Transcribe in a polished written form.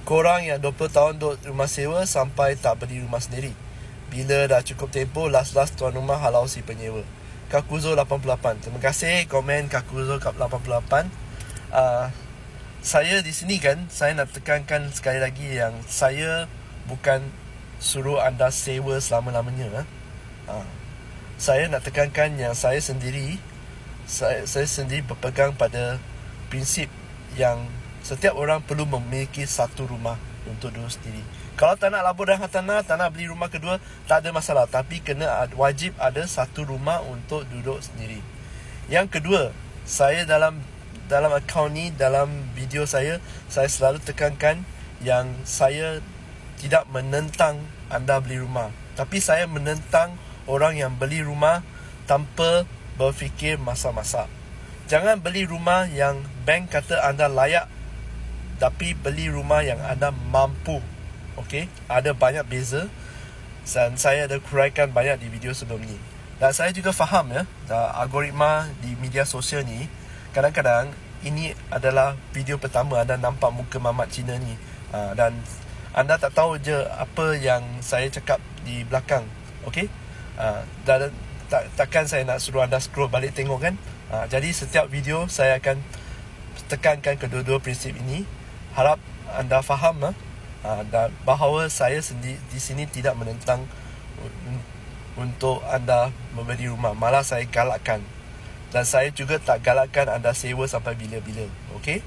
korang yang 20 tahun duduk rumah sewa sampai tak beli rumah sendiri. Bila dah cukup tempoh, last tuan rumah halau si penyewa. Kakuzo 88. Terima kasih komen Kakuzo 88. Saya di sini kan, saya nak tekankan sekali lagi yang saya bukan suruh anda sewa selama-lamanya. Saya nak tekankan yang saya sendiri berpegang pada prinsip yang setiap orang perlu memiliki satu rumah untuk duduk sendiri. Kalau tak nak labur dan hartanah, tak nak beli rumah kedua, tak ada masalah. Tapi wajib ada satu rumah untuk duduk sendiri. Yang kedua, saya dalam akaun ni, dalam video saya selalu tekankan yang saya tidak menentang anda beli rumah. Tapi saya menentang orang yang beli rumah tanpa berfikir masak-masak. Jangan beli rumah yang bank kata anda layak, tapi beli rumah yang anda mampu. Okey, ada banyak beza. Dan saya ada huraikan banyak di video sebelum ni. Dan saya juga faham algoritma di media sosial ni, kadang-kadang ini adalah video pertama anda nampak muka mamat Cina ni. Dan anda tak tahu je apa yang saya cakap di belakang. Okey? Dan takkan saya nak suruh anda scroll balik tengok kan. Jadi setiap video saya akan tekankan kedua-dua prinsip ini. Harap anda faham dan bahawa saya sendiri di sini tidak menentang untuk anda membeli rumah. Malah saya galakkan. Dan saya juga tak galakkan anda sewa sampai bila-bila. Okey?